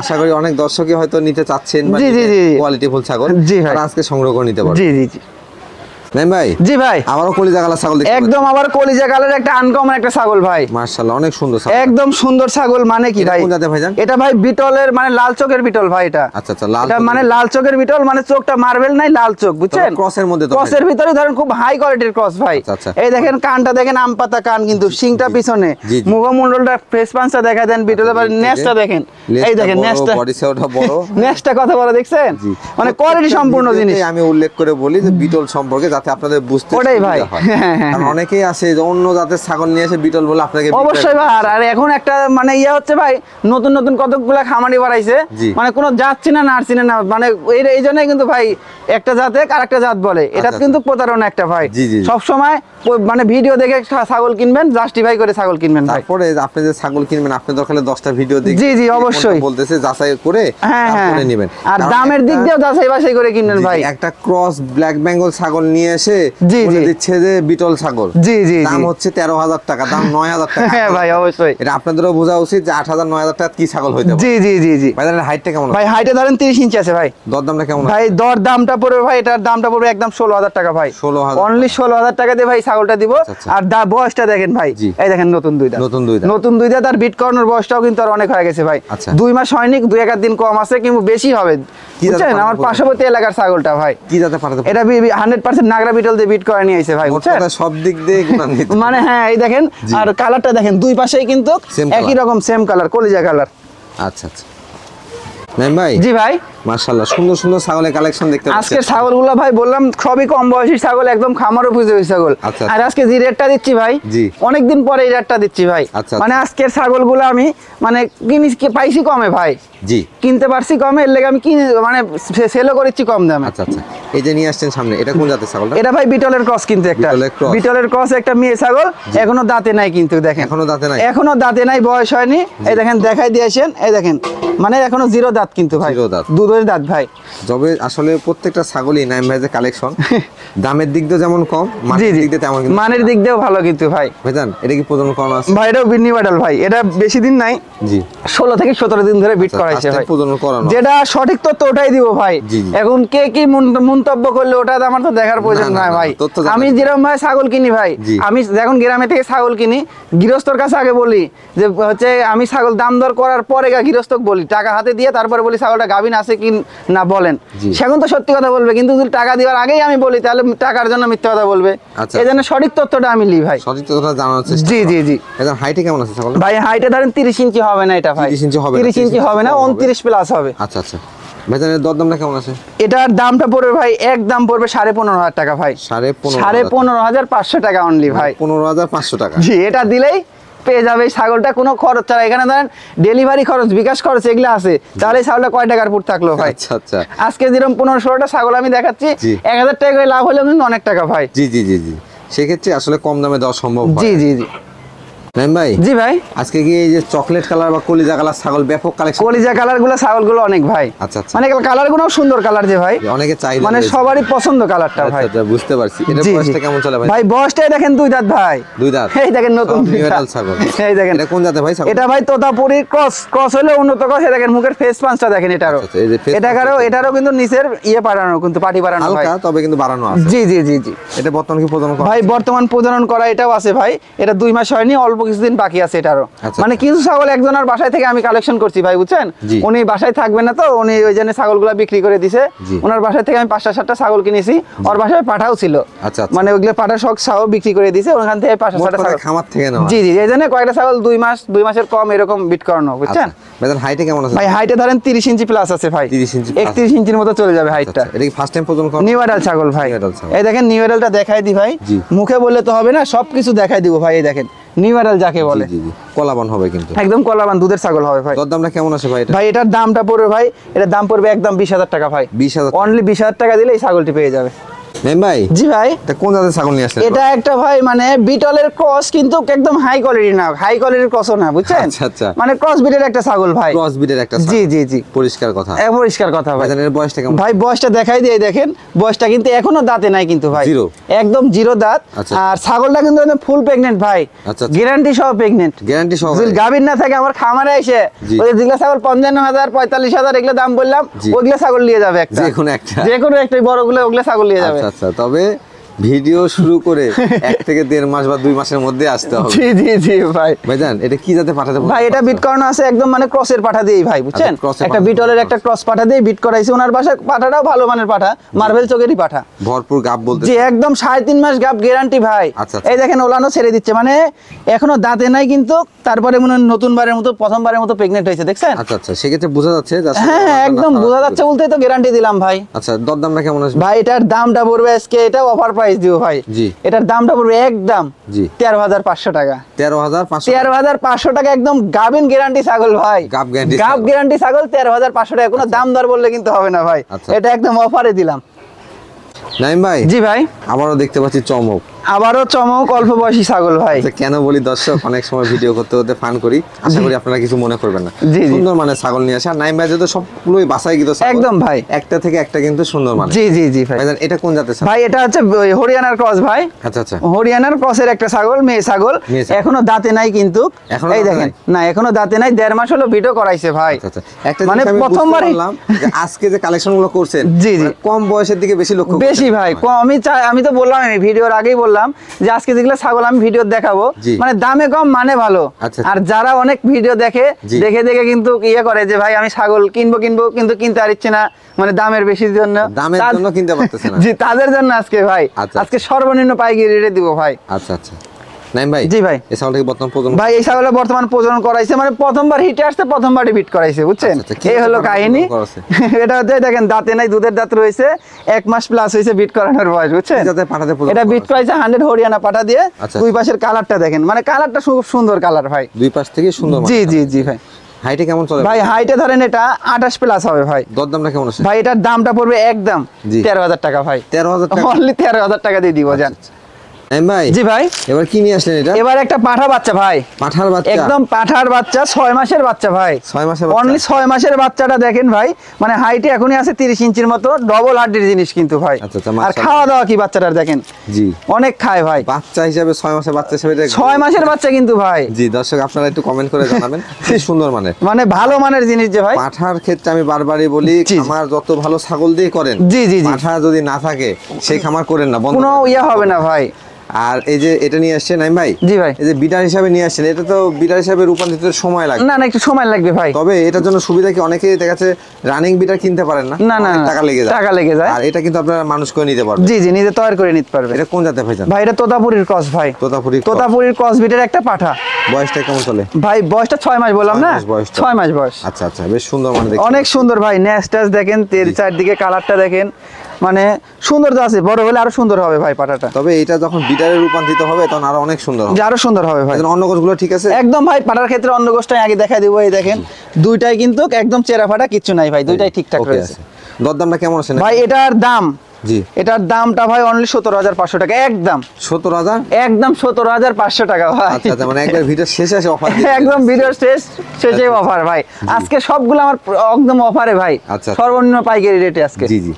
আশা করি অনেক দর্শকই হয়তো নিতে চাচ্ছেন, জি জি জি, কোয়ালিটিফুল ছাগল, জি ভাই, আজকে সংগ্রহ করে নিতে পারবেন। জি জি জি। নাইম ভাই, জি ভাই, আমারও কলিজা কালার ছাগল দেখতে একদম আবার কলিজা কালার একটা আনকমন একটা ছাগল ভাই, মাশাআল্লাহ অনেক সুন্দর ছাগল, একদম সুন্দর ছাগল, মানে কি ভাই? কোন জাতের ভাইজান? এটা ভাই বিটলের, মানে লাল চোখের বিটল ভাই এটা। আচ্ছা আচ্ছা, লাল, এটা মানে লাল চোখের বিটল, মানে চোখটা মার্বেল নাই, লাল চোখ, বুঝছেন? ক্রসের মধ্যে, ক্রসের ভিতরে ধরেন খুব হাই কোয়ালিটির ক্রস ভাই। এই দেখেন কানটা দেখেন, আম পাতা কান, কিন্তু শিংটা পিছনে, মুখমণ্ডলটা ফ্রেশ পাঁচটা দেখা দেন, বিটলের নেস্টটা দেখেন, এই দেখেন নেস্টটা, বডি সাইজটা বড়, নেস্টটা কত বড় দেখছেন, মানে কোয়ালিটি সম্পূর্ণ জিনিস। আমি উল্লেখ করে বলি যে বিটল সম্পর্কে, যাতে আপনাদের বুঝতে ওটাই ভাই, কারণ অনেকেই আছে যে অন্য জাতের ছাগল নিয়ে এসে বিটল বলে আপনাকে, অবশ্যই ভাই। আর এখন একটা মানে ইয়ে হচ্ছে ভাই, নতুন নতুন কতগুলা খামারি বাড়াইছে, মানে কোনো জাত চিনা না আর চিনে না, মানে এই জন্যই কিন্তু ভাই একটা জাতে আর একটা জাত বলে, এটা কিন্তু প্রতারণা একটা ভাই। সব সময় মানে ভিডিও দেখে ছাগল কিনবেন, জাস্টিফাই করে ছাগল কিনবেন ভাই। তারপরে আপনি যে ছাগল কিনবেন, আপনি দরকার হলে 10টা ভিডিও দেখে, জি জি অবশ্যই বলতেছে যাচাই করে তারপরে নেবেন, আর দামের দিক দিয়েও যাচাই বাছাই করে কিনবেন ভাই। একটা ক্রস ব্ল্যাক বেঙ্গল ছাগল নিয়ে এসে বলে দিচ্ছে যে বিটল ছাগল, জি জি, দাম হচ্ছে 13,000 টাকা, দাম 9,000 টাকা। হ্যাঁ ভাই অবশ্যই, এটা আপনাদেরও বোঝা উচিত যে 8,000 9,000 টাকা কি ছাগল হইতে পারে। জি জি জি জি। ভাই হাইটটা কেমন? ভাই হাইটে ধরেন 30 ইঞ্চি আছে ভাই। দরদামটা কেমন ভাই? দর দামটা পড়বে ভাই, এটার দামটা পড়বে একদম 16,000 টাকা ভাই, 16,000, অনলি 16,000 টাকা দিয়ে ভাই ছাগলটা দিব। আর বয়সটা দেখেন ভাই, এই দেখেন নতুন দুই দাঁত, নতুন দুই দাঁত, আর বিট করানোর বয়সটাও কিন্তু আর অনেক হয়ে গেছে ভাই, 2 মাস হয়নি, 2-1 দিন কম আছে, কিন্তু বেশি হবে, বুঝছেন? আমার পার্শ্ববর্তী এলাকার ছাগলটা ভাই, কি জাতে পাঠাতে? এটা 100% নাগরা বিটল দিয়ে বিট করে নিয়ে আইছে ভাই, বুঝছেন? সব দিক দিয়ে মানে হ্যাঁ, এই দেখেন, আর কালারটা দেখেন, দুই পাশেই কিন্তু একই রকম সেম কালার, কলিজা কালার। আচ্ছা আচ্ছা, নাইম ভাই। জি ভাই, মাশাআল্লাহ সুন্দর সুন্দর ছাগলের কালেকশন দেখতে পাচ্ছি। আজকের ছাগলগুলো ভাই বললাম সবই কম বয়সী ছাগল, একদম খামার উপযোগী ছাগল। আর আজকে যে রেটটা দিচ্ছি ভাই, অনেকদিন পরে এই রেটটা দিচ্ছি ভাই, মানে আজকের ছাগলগুলো আমি মানে পাইছি কমে ভাই, জি কিনতে পারছি কমে, এর লেগে আমি কিনে মানে সেলও করেছি কম দামে। আচ্ছা আচ্ছা, এই যে নিয়ে আসছেন সামনে, এটা কোন জাতের ছাগল? এটা ভাই বিটলের ক্রস, কিন্তু একটা বিটলের ক্রস, একটা মেয়ে ছাগল, এখনো দাঁতে নাই, কিন্তু দেখেন এখনো দাঁতে নাই, বয়স হয়নি। এই দেখেন দেখাই দিয়েছেন, এই দেখেন মানে এখনো 0 দাঁত কিন্তু ভাই, দুধ জবের দাঁত ভাই। জবে আসলে প্রত্যেকটা ছাগলই নাইম ভাই যে কালেকশন দামের দিক দিয়ে যেমন কম, মানের দিক দিয়ে তেমন, মানের দিক দিয়েও ভালো কিন্তু ভাই। ভাইজান এটা কি প্রজনন করানো আছে? ভাই এটাও বিন্নি বাডাল ভাই, এটা বেশি দিন নাই, জি 16 থেকে 17 দিন ধরে বিট করাইছে ভাই। প্রজনন করানো, যেটা সঠিক তথ্য ওটাই দিব ভাই। জি। এখন কে কি মন্তব্য করলে ওটা আমার তো দেখার প্রয়োজন নাই ভাই। আমি যেরকম ভাই ছাগল কিনি ভাই, আমি যখন গ্রামে থেকে ছাগল কিনি গৃহস্থর কাছে আগে বলি যে হচ্ছে আমি ছাগল দাম দর করার পরে গৃহস্থকে বলি, টাকা হাতে দিয়ে তারপরে বলি ছাগলটা গাভিন আছে কি না বলেন, সেখন তো সত্যি কথা বলবে, কিন্তু যদি টাকা দেওয়ার আগেই আমি বলি তাহলে টাকার জন্য মিথ্যা কথা বলবে। এই জন্য সঠিক তথ্যটা আমি লি ভাই, সঠিক তথ্যটা জানার চেষ্টা। জি জি জি। এখন হাইটে কেমন আছে ছাগল? ভাই হাইটে ধরেন 30 ইঞ্চি হবে না এটা ভাই, 30 ইঞ্চি হবে না, 30 ইঞ্চি হবে না, 29 প্লাস হবে। আচ্ছা আচ্ছা ভাইজান এর দরদামটা কেমন আছে? এটার দামটা পড়বে ভাই, একদম পড়বে 15,500 টাকা ভাই। 15,500 টাকা অনলি ভাই, 15,500 টাকা। জি, এটা দিলেই পেয়ে যাবে এই ছাগলটা, কোনো খরচ ছাড়া। এখানে ধরেন ডেলিভারি খরচ, বিকাশ খরচ এগুলো আছে, তাহলে এই ছাগলটা কয় টাকার পুর থাকলো ভাই? আচ্ছা আচ্ছা, আজকে যেরকম 15-16টা ছাগল আমি দেখাচ্ছি, 1000 টাকা করে লাভ হলেও কিন্তু অনেক টাকা ভাই। জি জি জি জি, সেক্ষেত্রে আসলে কম দামে দেওয়া সম্ভব। জি জি জি। নাইম ভাই, জি ভাই, আজকে কি এই যে চকলেট কালার বা কলিজা কালার ছাগল ব্যাপক কালেকশন? কলিজা কালার গুলো ছাগলগুলো অনেক ভাই। আচ্ছা আচ্ছা, মানে কালার গুলো সুন্দর কালার যে ভাই, অনেকে চাহিদা, মানে সবারই পছন্দ কালারটা ভাই। আচ্ছা বুঝতে পারছি। এটা বয়সটা কেমন চলে ভাই? ভাই বয়সটাই দেখেন 2 দাঁত ভাই, 2 দাঁত, এই দেখেন নতুন নিউরাল ছাগল। এই দেখেন এটা কোন জাতের ভাই ছাগল? এটা ভাই তোতাপুরি ক্রস হলে উন্নত ক্রস। এই দেখেন মুখের ফেস পাঁচটা দেখেন, এটারও এটারও কিন্তু নিচের বাড়ানো, কিন্তু পাটি বাড়ানো ভাই, হালকা তবে কিন্তু বাড়ানো আছে। জি জি জি জি। এটা বর্তমান কি প্রজনন করা? ভাই বর্তমান প্রজনন করা এটাও আছে ভাই, এটা 2 মাস হয়নি, অল্প কিছুদিন বাকি আছে এটারও। মানে কিছু ছাগল একজনের বাসায় থেকে আমি কালেকশন করছি ভাই, বুঝছেন? উনি বাসায় থাকবেন না তো, উনি ওই জন্য ছাগলগুলো বিক্রি করে দিছে। ওনার বাসায় থেকে আমি 5-7টা ছাগল কিনেছি, ওর বাসায় পাঠাও ছিল, মানে ওইগুলো পাঠা শখ ছাগল বিক্রি করে দিছে, ওখান থেকে 5-7টা ছাগল খামার থেকে নেওয়া। জি জি, এই জন্য কয়েকটা ছাগল 2 মাসের কম এরকম বিট করানো, বুঝছেন? ভাইজান হাইটে কেমন আছে? ভাই হাইটে ধরেন 30 ইঞ্চি প্লাস আছে ভাই, 30 ইঞ্চি, 31 ইঞ্চির মতো চলে যাবে হাইটটা। এটা কি ফার্স্ট টাইম প্রজনন করা? নিউ অ্যাডাল্ট ছাগল ভাই, এই দেখেন নিউ অ্যাডাল্টটা দেখাই দি ভাই, মুখে বললে তো হবে না, সবকিছু দেখাই দিব ভাই। এই দেখেন নিউ অ্যাডাল্ট যাকে বলে, জি জি, কলাবান হবে কিন্তু একদম কলাবান দুধের ছাগল হবে ভাই। দরদামটা কেমন আছে ভাই? ভাই এটার দামটা পড়বে ভাই, এটার দাম পড়বে একদম 20,000 টাকা ভাই, 20,000, অনলি 20,000 টাকা দিলে এই ছাগলটি পেয়ে যাবে। নাইম ভাই, জি ভাই, এটা কোন জাতের ছাগল নিয়ে আসলেন? এটা একটা ভাই মানে বিটলের ক্রস, কিন্তু একদম হাই কোয়ালিটি না, হাই কোয়ালিটির ক্রসও না, বুঝছেন? আচ্ছা আচ্ছা, মানে ক্রস বিটের একটা ছাগল ভাই, ক্রস বিটের একটা ছাগল। জি জি জি, পরিষ্কার কথা, পরিষ্কার কথা ভাই। ভাইজানের বয়সটা কেমন? ভাই বয়সটা দেখাই দিয়ে দেখেন, বয়সটা কিন্তু এখনো দাঁতে নাই কিন্তু ভাই, জিরো, একদম জিরো দাঁত। আর ছাগলটা কিন্তু ফুল প্রেগন্যান্ট ভাই, গ্যারান্টি সহ প্রেগন্যান্ট, গ্যারান্টি সহ। যদি গাভীর না থাকে আমার খামারে এসে ওই যেগুলো ছাগল 55,000 45,000 এগুলো দাম বললাম, ওইগুলো ছাগল নিয়ে যাবে একটা, যে কোনো একটা বড়গুলো ওগুলো ছাগল নিয়ে যাবে। আচ্ছা, তবে ভিডিও শুরু করে 1 থেকে 1.5 মাস বা 2 মাসের মধ্যে আসতে হবে। জি জি জি ভাই। ভাইজান এটা কি জাতে পাঠাতে ভাই? এটা বিট করানো আছে একদম, মানে ক্রসের পাঠা দিয়েই ভাই, বুঝছেন? একটা বিটলের একটা ক্রস পাঠা দিয়ে বিট করাইছে, ওনার বাসায় পাঠাটাও ভালো মানের পাঠা, মার্বেল চোখেরই পাঠা, ভরপুর গাব বলতে। জি একদম 3.5 মাস গাব গ্যারান্টি ভাই। এই দেখেন ওলানো ছেড়ে দিচ্ছে, মানে এখনো দাঁতে নাই কিন্তু, তারপরে মনে নতুনবারের মতো প্রথমবারের মতো প্রেগন্যান্ট হয়েছে, দেখছেন? আচ্ছা আচ্ছা, সেক্ষেত্রে বোঝা যাচ্ছে। হ্যাঁ একদম বোঝা যাচ্ছে, বলতেই তো গ্যারান্টি দিলাম ভাই। আচ্ছা দরদামটা কেমন আছে ভাই? এটার দামটা পড়বে আজকে, এটা অফার প্রাইস দিব ভাই। জি, এটার দামটা পড়বে একদম 13,500 টাকা। 13,500 টাকা, একদম গাবিন গ্যারান্টি ছাগল ভাই, গাব গ্যারান্টি ছাগল 13,500 টাকা। কোনো দাম দর বললে কিন্তু হবে না ভাই, এটা একদম অফারে দিলাম। নাইম ভাই, জি ভাই, আবারও দেখতে পাচ্ছি চমক, আবারও চমক, অল্প বয়সী ছাগল ভাই। কেন বলি দর্শক, অনেক সময় ভিডিও করতে করতে ফান করি, আশা করি আপনারা কিছু মনে করবেন না। সুন্দর মানে ছাগল নিয়ে আসে, আর নাইম ভাই যেহেতু সবগুলোই বাসায় গিয়ে একদম ভাই, একটা থেকে একটা কিন্তু সুন্দর মানে। জি জি জি ভাই। এটা কোন জাতের ভাই? এটা হচ্ছে হরিয়ানার ক্রস ভাই। আচ্ছা আচ্ছা, হরিয়ানার ক্রসের একটা ছাগল, মেয়ে ছাগল, এখনো দাঁতে নাই কিন্তু, এই দেখেন না এখনো দাঁতে নাই, 1.5 মাস হলো ভিডিও করাইছে ভাই। আচ্ছা, একটা মানে প্রথমবার আজকে যে কালেকশন গুলো করছেন, জি জি, কম বয়সের দিকে বেশি লক্ষ্য, বেশি ভাই। আমি তো বললাম, আমি ভিডিওর আগেই বললাম যে আজকে যেগুলো ছাগল আমি ভিডিও দেখাবো, মানে দামে কম মানে ভালো। আর যারা অনেক ভিডিও দেখে দেখে দেখে কিন্তু ইয়ে করে যে ভাই আমি ছাগল কিনবো কিন্তু কিনতে পারছি না, মানে দামের বেশির জন্য, কিনতে পারতেছে না, জি তাদের জন্য আজকে ভাই, আজকে সর্বনিম্ন পাইকারি রেটে দিব ভাই। আচ্ছা আচ্ছা, নাইম ভাই, জি ভাই, এই ছাগলটা বর্তমান প্রজনন, ভাই এই ছাগলটা বর্তমান প্রজনন করাইছে, মানে প্রথমবার হিটে আসছে, প্রথমবারই বিট করাইছে, বুঝছেন? এই হলো কাহিনী। এটা হচ্ছে দেখেন দাঁতে নাই, দুধের দাঁত রয়েছে, 1 মাস প্লাস হয়েছে বিট করানোর বয়স, বুঝছেন? এটা বিট করাইছে 100 হরিয়ানা পাঠা দিয়ে। দুই পাশের কালারটা দেখেন, মানে কালারটা খুব সুন্দর কালার ভাই, দুই পাশ থেকে সুন্দর। জি জি জি ভাই। হাইটে কেমন চলে ভাই? হাইটে ধরেন এটা 28 প্লাস হবে ভাই। দরদামটা কেমন আছে ভাই? এটার দামটা পড়বে একদম 13,000 টাকা ভাই, 13,000 টাকা, অনলি 13,000 টাকা দিয়ে দিব। জান নাইম ভাই, জি ভাই, এবার কি নিয়ে আসলেন এটা? এবার একটা পাঠা বাচ্চা ভাই, পাঠার বাচ্চা, একদম পাঠার বাচ্চা, 6 মাসের বাচ্চা ভাই, 6 মাসের বাচ্চা। অনলি 6 মাসের বাচ্চাটা দেখেন ভাই, মানে হাইটে এখনই আছে 30 ইঞ্চির মতো, ডবল হার্ডের জিনিস কিন্তু ভাই। আচ্ছা, আচ্ছা, আর মাশাআল্লাহ। খাওয়া দাওয়া কি বাচ্চাটার দেখেন, জি, অনেক খায় ভাই, বাচ্চা হিসাবে 6 মাসের বাচ্চা হিসাবে 6 মাসের বাচ্চা কিন্তু ভাই। জি দর্শক, আপনারা একটু কমেন্ট করে জানাবেন কি সুন্দর মানে মানে ভালো মানের জিনিস যে ভাই। পাঠার ক্ষেত্রে আমি বারবারই বলি, জি। খামার যত ভালো ছাগল দিয়ে করেন, জি জি জি, পাঠা যদি না থাকে সেই খামার করেন না, বন্ধ কোনো করে দেন। ইয়া হবে না ভাই। আর এই যে এটা নিয়ে আসছেন নাইম ভাই, জি ভাই, এই যে বিটার হিসাবে নিয়ে আসছেন, এটা তো বিটার হিসাবে রূপান্তরিত সময় লাগে। না না একটু সময় লাগবে ভাই। তবে এটার জন্য সুবিধা কি, অনেকেই দেখা যাচ্ছে রানিং বিটার কিনতে পারেন না, না না অনেক না, টাকা লেগে যায়, টাকা লেগে যায়। আর এটা কিন্তু আপনারা মানুষ করে নিতে পারবেন। জি জি, নিজে তৈরি করে নিতে পারবে। এটা কোন জাতের ভাইজান? ভাই এটা তোতাপুরির ক্রস ভাই, তোতাপুরি cross। তোতাপুরির ক্রস বিটের একটা পাঠা। বয়সটা কেমন চলে? ভাই বয়সটা 6 মাস বললাম 6 না, মাস বয়সটা। 6 মাস বয়স। আচ্ছা আচ্ছা, বেশ সুন্দর মানে দেখতে। অনেক সুন্দর ভাই, নেস্টাস দেখেন, তেল চারদিকে কালারটা দেখেন, মানে সুন্দর তো আছে, বড় হলে আরো সুন্দর হবে ভাই পাঠাটা। তবে এটা যখন বিটারে রূপান্তরিত হবে তখন আরো অনেক সুন্দর হবে। যে আরো সুন্দর হবে ভাই। অন্য কোষগুলো ঠিক আছে? একদম ভাই, পাটার ক্ষেত্রে অন্য গোষ্ঠটাই আগে দেখা দিব, এই দেখেন দুইটাই কিন্তু একদম চেরা ফাটা, কিচ্ছু নাই ভাই, দুইটাই ঠিকঠাক ওকে রয়েছে। আছে। দরদামটা কেমন আছে ভাই এটার দাম, জি, এটার দামটা ভাই অনলি 17,500 টাকা, একদম 17,000। একদম 17,500 টাকা ভাই। আচ্ছা আচ্ছা, মানে একবার ভিডিও শেষে আসে অফার একদম ভিডিও শেষে অফার ভাই, আজকে সবগুলো আমার একদম অফারে ভাই, আচ্ছা। সর্বনিম্ন পাইকারি রেটে আজকে। জি জি।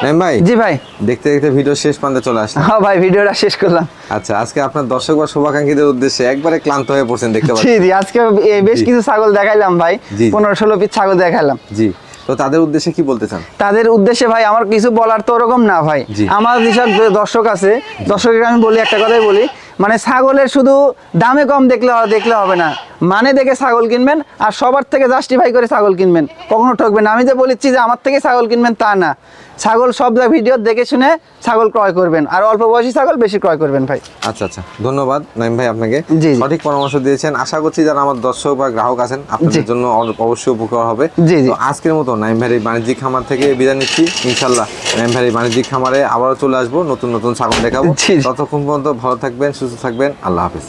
নাইম ভাই, জি ভাই, দেখতে দেখতে ভিডিও শেষ প্রান্তে চলে আসলাম। হ্যাঁ ভাই, ভিডিওটা শেষ করলাম। আচ্ছা, আজকে আপনার দর্শক বা শুভাকাঙ্ক্ষীদের উদ্দেশ্যে একবারে ক্লান্ত হয়ে পড়ছেন দেখতে জি পাচ্ছি। জি, আজকে বেশ জি। কিছু ছাগল দেখাইলাম ভাই, জি। 15-16 পিস ছাগল দেখাইলাম। জি, তো তাদের উদ্দেশ্যে কি বলতে চান? তাদের উদ্দেশ্যে ভাই আমার কিছু বলার তো ওরকম না ভাই, জি। আমার যেসব দর্শক আছে, দর্শকের আমি বলি একটা কথাই বলি, মানে ছাগলের শুধু দামে কম দেখলে হবে না, মানে দেখে ছাগল কিনবেন, আর সবার থেকে জাস্টিফাই করে ছাগল কিনবেন, কখনো ঠকবেন না। আমি যে বলেছি যে আমার থেকে ছাগল কিনবেন তা না, ছাগল সব ভিডিও দেখে শুনে ছাগল ক্রয় করবেন, আর অল্প বয়সী ছাগল বেশি ক্রয় করবেন ভাই। আচ্ছা আচ্ছা, ধন্যবাদ নাইম ভাই আপনাকে, জি, জি। সঠিক পরামর্শ দিয়েছেন। আশা করছি যারা আমার দর্শক বা গ্রাহক আছেন আপনাদের জি। জন্য অবশ্যই উপকার হবে। জি, জি। তো আজকের মতো নাইম ভাইয়ের এই বাণিজ্যিক খামার থেকে বিদায় নিচ্ছি। ইনশাল্লাহ নাইম ভাইয়ের এই বাণিজ্যিক খামারে আবারও চলে আসবো, নতুন নতুন ছাগল দেখাবো। জি, জি। ততক্ষণ পর্যন্ত ভালো থাকবেন, সুস্থ থাকবেন, আল্লাহ হাফেজ।